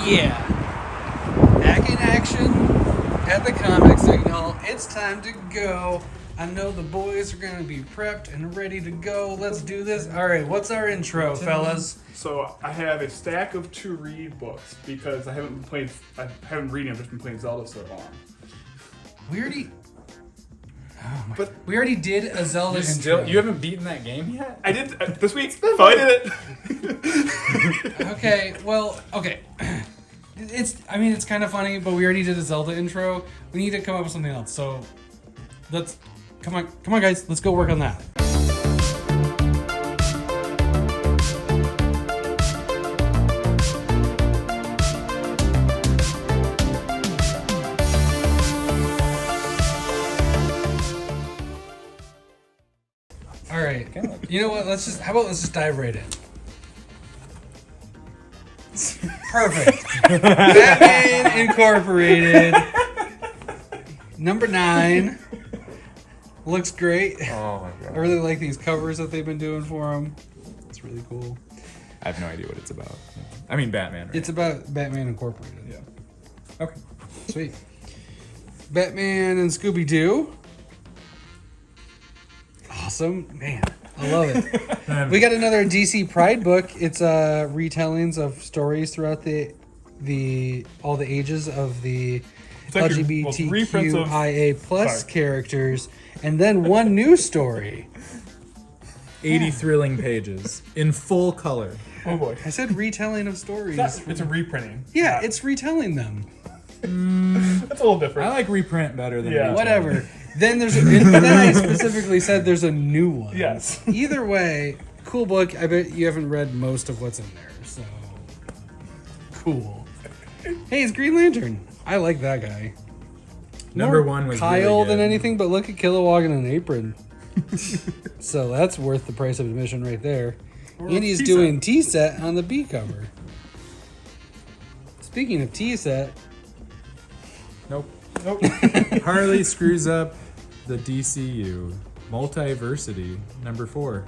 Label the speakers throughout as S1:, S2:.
S1: Yeah. Back in action at the Comic Signal. It's time to go. I know the boys are going to be prepped and ready to go. Let's do this. All right, what's our intro, fellas?
S2: So I have a stack of to-read books because I haven't reading. I've just been playing Zelda so long.
S1: We already... we already did a Zelda intro.
S3: Still, you haven't beaten that game yet?
S2: I did this week. Finally did it.
S1: Okay. It's kind of funny, but we already did a Zelda intro. We need to come up with something else. So let's come on, guys. Let's go work on that. All right. You know what? Let's just dive right in. Perfect. Batman Incorporated. Number 9. Looks great.
S3: Oh my god.
S1: I really like these covers that they've been doing for them. It's really cool.
S3: I have no idea what it's about. I mean, Batman, right?
S1: It's about Batman Incorporated.
S2: Yeah.
S3: Okay.
S1: Sweet. Batman and Scooby-Doo. Awesome. Man, I love it. We got another DC Pride book. It's retellings of stories throughout all the ages of the LGBTQIA plus characters, and then one new story.
S3: 80 thrilling pages in full color.
S2: Oh boy.
S1: I said retelling of stories.
S2: It's a reprinting.
S1: Yeah, it's retelling them.
S2: That's a little different.
S3: I like reprint better than
S2: Yeah.
S3: retelling.
S1: Whatever. Then then I specifically said there's a new one.
S2: Yes.
S1: Either way, cool book. I bet you haven't read most of what's in there, so cool. Hey, it's Green Lantern. I like that guy.
S3: Number
S1: More
S3: 1 was
S1: Kyle
S3: really good.
S1: than anything, but look at Kilowog in an apron. So that's worth the price of admission right there. And he's doing T-set on the B cover. Speaking of T-set,
S3: Nope.
S2: Nope.
S3: Harley screws up the DCU. Multiversity, number 4.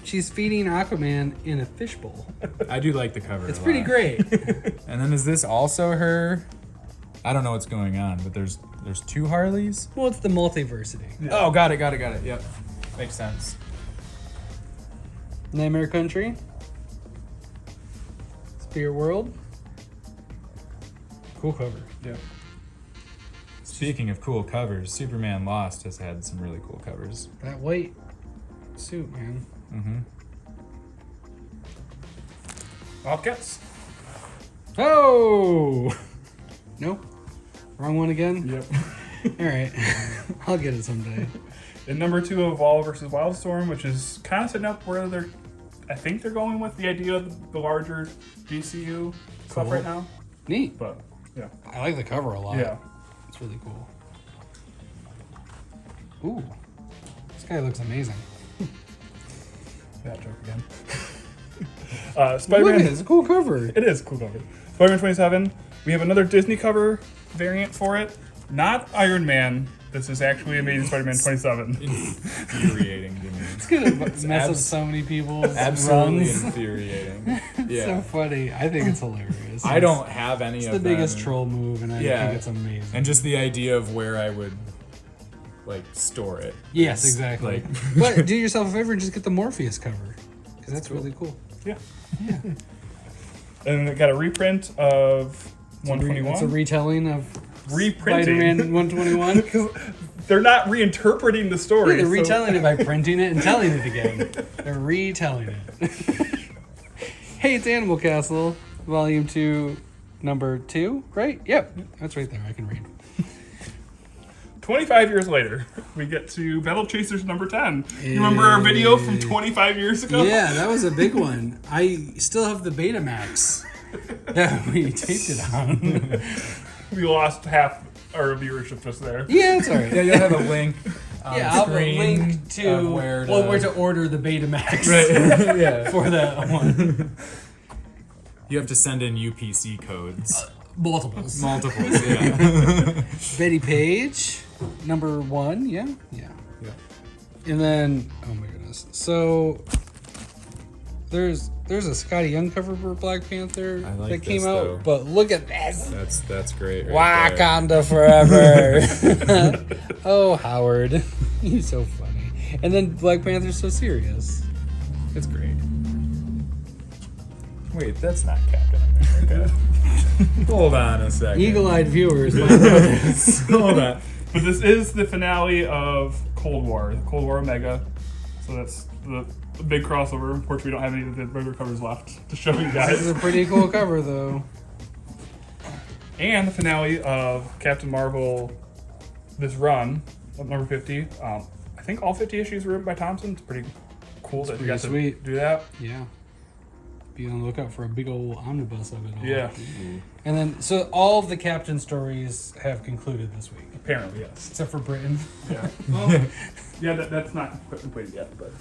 S1: she's feeding Aquaman in a fishbowl.
S3: I do like the cover.
S1: It's
S3: a
S1: pretty
S3: lot.
S1: great.
S3: And then is this also her? I don't know what's going on, but there's 2 Harleys.
S1: Well, it's the multiversity.
S2: Yeah.
S3: Oh, got it. Yep, makes sense.
S1: Nightmare Country. Spirit World. Cool cover.
S2: Yeah.
S3: Speaking of cool covers, Superman Lost has had some really cool covers.
S1: That white suit, man.
S3: Mm-hmm.
S2: Wildcats.
S1: Oh! Nope. Wrong one again?
S2: Yep.
S1: All right. I'll get it someday.
S2: And number 2, Evolve versus Wildstorm, which is kind of setting up where I think they're going with the idea of the larger DCU stuff
S1: Cool.
S2: right now.
S1: Neat.
S2: But yeah.
S1: I like the cover a lot.
S2: Yeah.
S1: It's really cool. Ooh. This guy looks amazing.
S2: That joke again.
S1: Look at
S2: Spider-Man.
S1: it. It's a cool cover.
S2: It is a cool cover. Spider-Man 27. We have another Disney cover variant for it. Not Iron Man. This is actually Amazing Spider-Man 27.
S3: Infuriating to me.
S1: It's going to mess up so many people's
S3: Absolutely
S1: runs.
S3: infuriating. Yeah.
S1: So funny. I think it's hilarious.
S3: I don't have any
S1: It's
S3: of
S1: the
S3: them.
S1: biggest troll move, and I
S3: Yeah.
S1: think it's amazing.
S3: And just the idea of where I would store it.
S1: Yes,
S3: is,
S1: exactly.
S3: like-
S1: But do yourself a favor and just get the Morpheus cover, because that's really cool.
S2: Yeah. And it got a reprint of 121.
S1: It's a retelling of
S2: Reprinting.
S1: Spider-Man 121.
S2: Because they're not reinterpreting the story.
S1: Yeah, they're
S2: so-
S1: retelling it by printing it and telling it again. They're retelling it. Hey, it's Animal Castle, Volume 2, Number 2, right? Yep, that's right there. I can read.
S2: 25 years later, we get to Battle Chasers number 10. You remember our video from 25 years ago?
S1: Yeah, that was a big one. I still have the Betamax that we taped it on.
S2: We lost half our viewership just there.
S1: Yeah, it's all right.
S3: Yeah, you'll have a link on
S1: Yeah, I'll have a
S3: screen
S1: link to
S3: of where
S1: to order the Betamax
S3: Right. Yeah.
S1: for that one.
S3: You have to send in UPC codes.
S1: Multiples.
S3: Multiples, yeah.
S1: Betty Page, number 1, yeah.
S3: Yeah.
S1: And then, oh my goodness. So, there's a Scotty Young cover for Black Panther
S3: I like
S1: that came
S3: this,
S1: out,
S3: though.
S1: but look at this.
S3: That's great. Right there.
S1: Wakanda forever. Oh, Howard, you're so funny. And then Black Panther's so serious. It's great.
S3: Wait, that's not Captain America. Hold on a second.
S1: Eagle-eyed viewers, my brothers.
S3: Hold on.
S2: But this is the finale of Cold War, Cold War Omega. So that's the big crossover. Unfortunately, we don't have any of the regular covers left to show you
S1: This
S2: guys.
S1: is a pretty cool cover, though.
S2: And the finale of Captain Marvel, this run, number 50. I think all 50 issues were written by Thompson. It's pretty cool that you
S1: pretty
S2: got
S1: sweet.
S2: to do that.
S1: Yeah. Be on the lookout for a big old omnibus of it all.
S2: Yeah,
S1: And then, so all of the Captain stories have concluded this week,
S2: apparently, yes.
S1: except for Britain.
S2: Yeah, well, yeah, that's not completed yet, but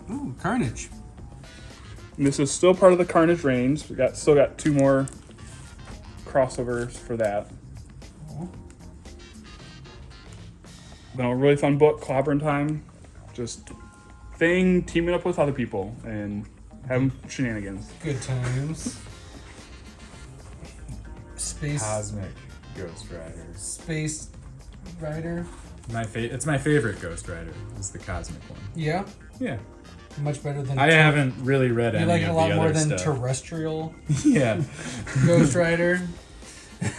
S1: Ooh, Carnage.
S2: and this is still part of the Carnage range. We still got 2 more crossovers for that. Been a really fun book, Clobbering Time. Just Thing teaming up with other people and having shenanigans.
S1: Good times. Space.
S3: Cosmic Ghost Rider.
S1: Space Rider.
S3: It's my favorite Ghost Rider. It's the cosmic one.
S1: Yeah.
S3: Yeah.
S1: Much better than.
S3: I haven't really read
S1: You
S3: any
S1: like it
S3: of
S1: a lot
S3: the
S1: more
S3: other
S1: than
S3: stuff.
S1: terrestrial
S3: Yeah.
S1: Ghost Rider. This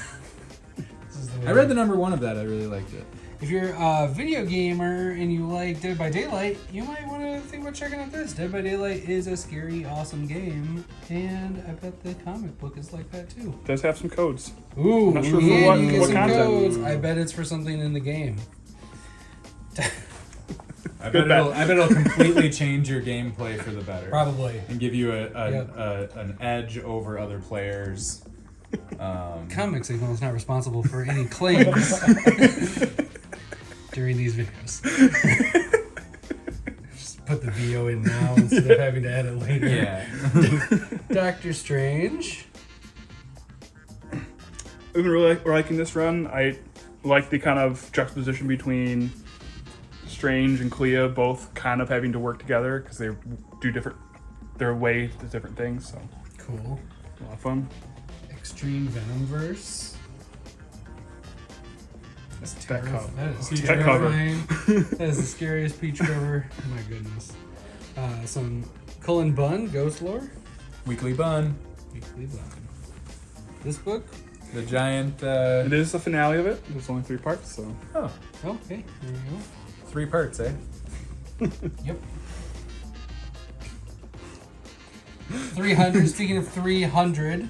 S1: is the way
S3: I read the number 1 of that. I really liked it.
S1: If you're a video gamer and you like Dead by Daylight, you might want to think about checking out this. Dead by Daylight is a scary, awesome game, and I bet the comic book is like that too.
S2: It does have some codes.
S1: Ooh,
S2: Not sure for
S1: and
S2: what-
S1: you get
S2: what
S1: some
S2: content.
S1: codes. I bet it's for something in the game.
S3: I
S2: Good
S3: bet
S2: bet.
S3: it'll completely change your gameplay for the better.
S1: Probably.
S3: And give you
S1: Yep.
S3: an edge over other players.
S1: Comic Signal is not responsible for any claims during these videos. Just put the VO in now instead of having to edit later.
S3: Yeah.
S1: Doctor Strange.
S2: I've been really liking this run. I like the kind of juxtaposition between Strange and Clea both kind of having to work together because they do their way to different things. So
S1: Cool.
S2: a lot of fun.
S1: Extreme Venomverse. That's
S2: That
S1: terrifying.
S2: cover.
S1: That is
S2: That cover.
S1: terrifying. That is the scariest peach cover. My goodness. Some Cullen Bunn, Ghost Lore.
S3: Weekly Bun.
S1: Weekly Bunn. This book.
S3: The giant.
S2: It is the finale of it. There's only 3 parts, so
S3: Oh,
S1: Okay, there you
S3: 3 parts, eh?
S1: go. Yep. 300. Speaking of 300,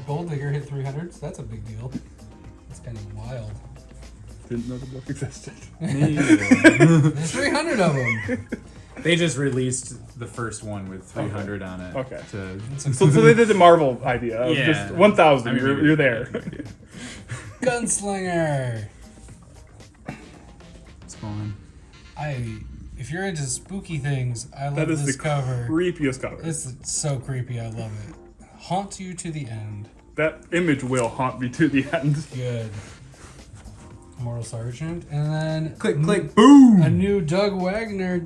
S1: Gold Digger hit 300. So that's a big deal. That's kind of wild.
S2: didn't know the book existed.
S1: There's 300 of them.
S3: They just released the first one with 300 on it.
S2: Okay.
S3: To,
S2: So they did the Marvel idea of
S3: Yeah.
S2: just 1,000.
S3: I mean,
S2: you're there.
S1: Gunslinger.
S3: Spawn.
S1: If you're into spooky things, I love
S2: That is
S1: this
S2: the
S1: cover.
S2: creepiest cover.
S1: It's so creepy. I love it. Haunt you to the end.
S2: That image will haunt me to the end.
S1: Good. Mortal Sergeant, and then
S3: Click, click, boom!
S1: a new Doug Wagner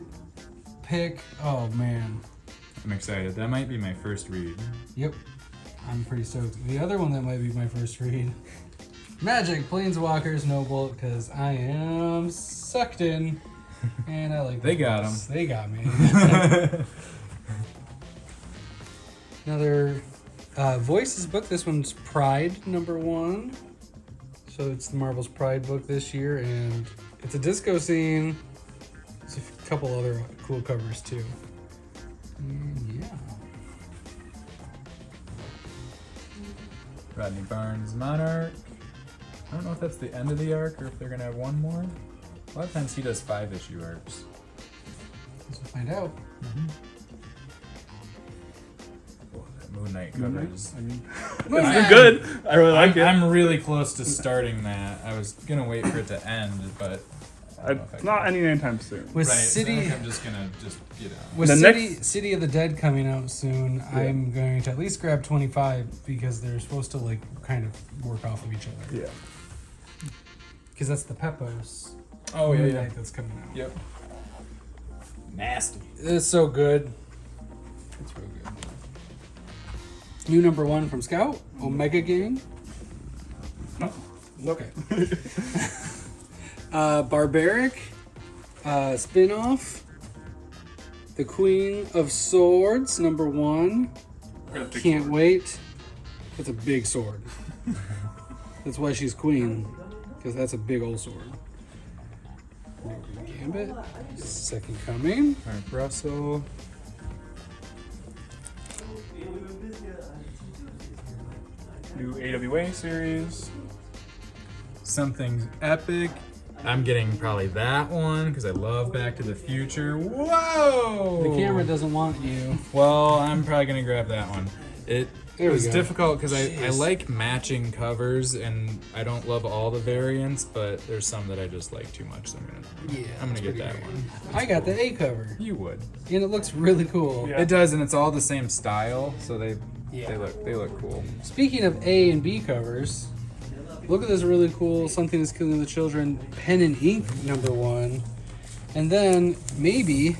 S1: pick. Oh man.
S3: I'm excited. That might be my first read.
S1: Yep. I'm pretty stoked. The other one that might be my first read. Magic Planeswalkers Noble, because I am sucked in. And I like
S3: They
S1: those
S3: got
S1: books.
S3: 'em.
S1: They got me. Another Voices book. This one's Pride #1. So it's the Marvel's Pride book this year, and it's a disco scene. There's a couple other cool covers too. Yeah.
S3: Rodney Barnes Monarch. I don't know if that's the end of the arc or if they're gonna have one more. A lot of times he does 5-issue arcs.
S1: Let's find out.
S3: Oh, that Moon Knight covers.
S2: I mean,
S1: Moon
S2: it's
S1: Knight.
S2: been good. I really like it.
S3: I'm really close to starting that. I was gonna wait for it to end, but I don't know if I
S2: It's not
S3: can.
S2: ending anytime soon.
S1: With
S3: Right, so I
S1: City,
S3: think I'm just gonna
S1: with
S2: The
S1: City of the Dead coming out soon,
S2: Yeah.
S1: I'm going to at least grab 25 because they're supposed to like kind of work off of each other.
S2: Yeah.
S1: Because that's the Pepos.
S3: Oh
S1: Moon
S3: yeah, yeah.
S1: Knight that's coming out.
S3: Yep. Nasty.
S1: It's so good. It's real good. New number 1 from Scout, Omega Gang.
S2: No.
S1: Okay. Barbaric, spin-off, The Queen of Swords, number 1. Can't wait. It's a big sword. That's why she's queen, because that's a big old sword. Gambit, Second Coming.
S3: Mark Russell.
S2: New AWA series.
S3: Something epic. I'm getting probably that one because I love Back to the Future. Whoa!
S1: The camera doesn't want you.
S3: Well, I'm probably gonna grab that one. It
S1: There we
S3: was
S1: go.
S3: difficult because I
S1: Jeez.
S3: like matching covers and I don't love all the variants, but there's some that I just like too much. So I'm gonna
S1: That's
S3: get
S1: pretty
S3: that
S1: great.
S3: one.
S1: I got the A cover,
S3: You would.
S1: and it looks really cool.
S2: Yeah.
S3: It does, and it's all the same style, so they
S1: Yeah.
S3: they look cool.
S1: Speaking of A and B covers, look at this really cool Something is Killing the Children pen and ink number 1. And then maybe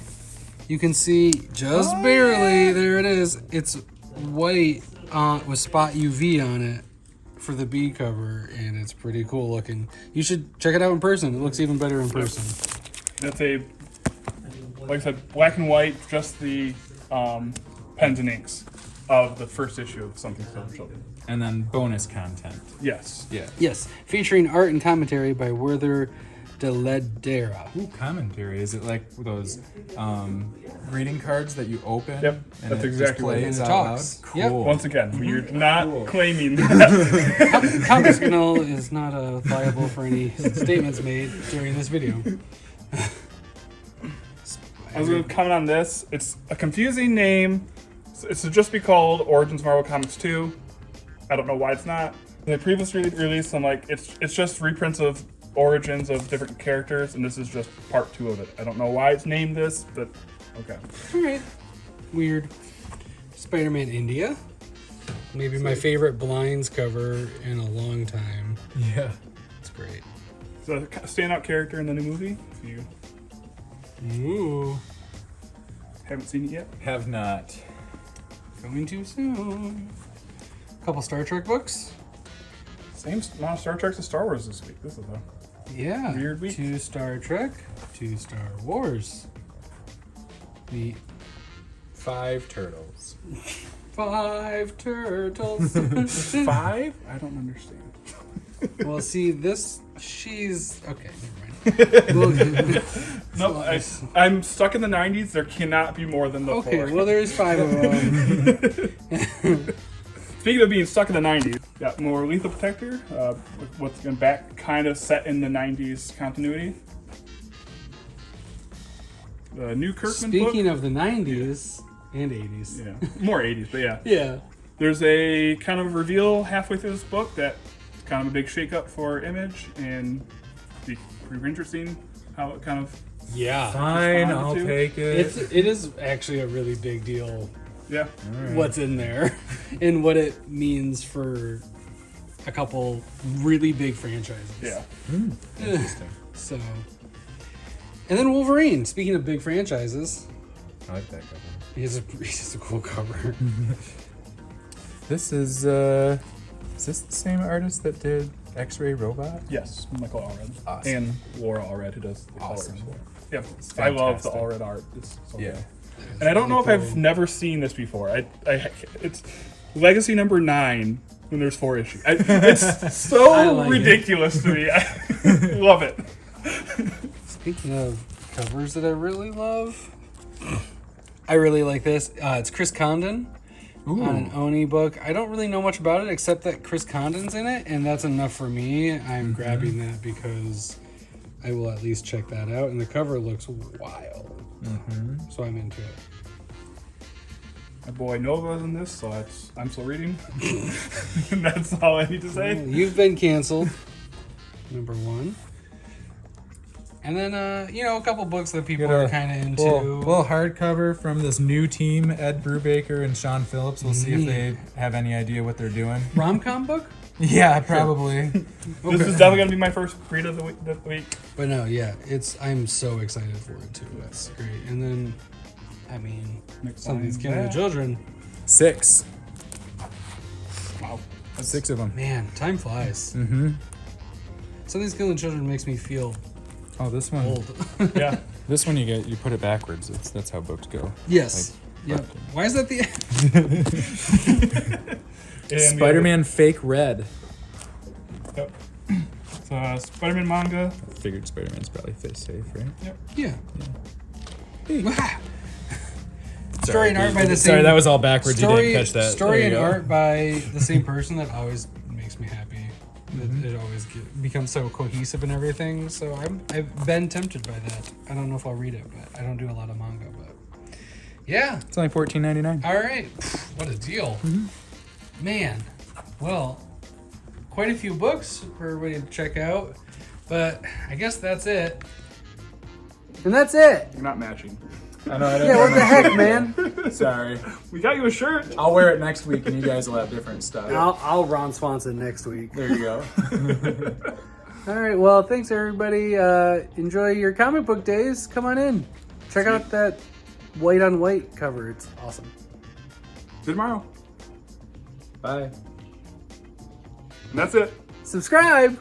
S1: you can see just barely, there it is. It's white with spot UV on it for the B cover, and it's pretty cool looking. You should check it out in person. It looks even better in person.
S2: That's a, like I said, black and white, just the pens and inks of the first issue of Something to Kill the Children.
S3: And then bonus content.
S2: Yes.
S3: Yeah.
S1: Yes, featuring art and commentary by Werther de Ledera.
S3: Ooh, commentary. Is it like those greeting cards that you open?
S2: Yep,
S3: and
S2: that's
S3: it
S2: exactly what it
S3: plays
S1: is.
S3: out
S1: Talks.
S3: loud?
S1: Yep.
S3: Cool.
S2: Once again, we're not
S3: Cool.
S2: claiming that.
S1: Comics Canal is not liable for any statements made during this video.
S2: I was going to comment on this. It's a confusing name. It should just be called Origins Marvel Comics 2. I don't know why it's not. They previously released some, like, it's just reprints of origins of different characters, and this is just part 2 of it. I don't know why it's named this, but okay.
S1: Alright. Weird. Spider-Man India. Maybe my favorite blinds cover in a long time.
S3: Yeah.
S1: It's great.
S2: It's a standout character in the new movie. If you
S1: Ooh.
S2: haven't seen it yet.
S3: Have not.
S1: Coming too soon. Couple Star Trek books.
S2: Same amount of Star Trek as Star Wars this week. This is a
S1: Yeah.
S2: Weird week.
S1: 2 Star Trek, 2 Star Wars. The
S3: 5 turtles.
S1: 5 turtles.
S2: 5? I don't understand.
S1: Well, see, this, she's, okay, never mind.
S2: Nope, I'm stuck in the 90s. There cannot be more than the
S1: Okay,
S2: 4.
S1: well, there's 5 of them.
S2: Speaking of being stuck in the 90s, got more Lethal Protector, what's going back, kind of set in the 90s continuity. The new Kirkman
S1: Speaking
S2: book.
S1: of the 90s and 80s.
S2: Yeah, more 80s, but yeah.
S1: Yeah.
S2: There's a kind of reveal halfway through this book that kind of a big shakeup for Image, and be pretty interesting how it kind of,
S1: Yeah.
S3: Fine,
S2: responded
S3: I'll
S2: to.
S3: take it.
S1: It is actually a really big deal
S2: yeah.
S1: what's in there and what it means for a couple really big franchises.
S2: Yeah.
S3: Interesting.
S1: So, and then Wolverine. Speaking of big franchises,
S3: I like that cover.
S1: he's just a cool cover.
S3: This is this the same artist that did X-Ray Robot?
S2: Yes, Michael Allred.
S3: Awesome.
S2: And Laura Allred, who does the
S3: Awesome.
S2: colors. Yeah, I love the
S3: fantastic.
S2: Allred art. It's so
S3: Yeah.
S2: good. And I don't know if I've never seen this before. It's Legacy number 9 when there's 4 issues. It's so
S1: I like it.
S2: ridiculous to me. I love it.
S1: Speaking of covers that I really love, I really like this. It's Chris Condon on an Oni book. I don't really know much about it except that Chris Condon's in it, and that's enough for me. I'm grabbing that because I will at least check that out, and the cover looks wild. So I'm into it.
S2: My boy Nova's in this, so I'm still reading. And that's all I need to say.
S1: You've been canceled, number 1. And then, a couple books that people are kind of into.
S3: Well, hardcover from this new team, Ed Brubaker and Sean Phillips. We'll see if they have any idea what they're doing.
S1: Rom-com book? Yeah, probably.
S2: This is definitely gonna be my first read of the week.
S1: But no, yeah, I'm so excited for it too. That's great. And then, I mean,
S2: Next
S1: some of these
S2: time,
S1: Killing the
S2: yeah.
S1: Children.
S3: 6.
S2: Wow.
S3: That's 6 of them.
S1: Man, time flies.
S3: Mm-hmm.
S1: Some of these Killing the Children makes me feel
S3: Oh, this one.
S1: old.
S2: Yeah.
S3: This one you put it backwards. That's how books go.
S1: Yes. Yeah. Why is that the
S2: And
S3: Spider-Man fake red.
S2: Yep. It's a Spider-Man manga.
S3: I figured Spider-Man's probably safe, right?
S1: Yeah.
S3: Hey.
S1: Story and art by the same.
S3: Sorry, that was all backwards. You
S1: Story,
S3: didn't catch that.
S1: story
S3: There
S1: and
S3: you go.
S1: art by the same person that always makes me happy. It always becomes so cohesive and everything. So I've been tempted by that. I don't know if I'll read it, but I don't do a lot of manga. But yeah,
S3: It's only $14.99.
S1: all right. What a deal, man. Well, quite a few books for everybody to check out. But I guess that's it. And that's it.
S2: You're not matching.
S3: I know. I
S1: Yeah, what the heck, man?
S3: Sorry.
S2: We got you a shirt.
S3: I'll wear it next week, and you guys will have different stuff.
S1: I'll Ron Swanson next week.
S3: There you go.
S1: All right. Well, thanks everybody. Enjoy your comic book days. Come on in. Check out that white on white cover. It's awesome.
S2: See you tomorrow.
S3: Bye.
S2: And that's it.
S1: Subscribe.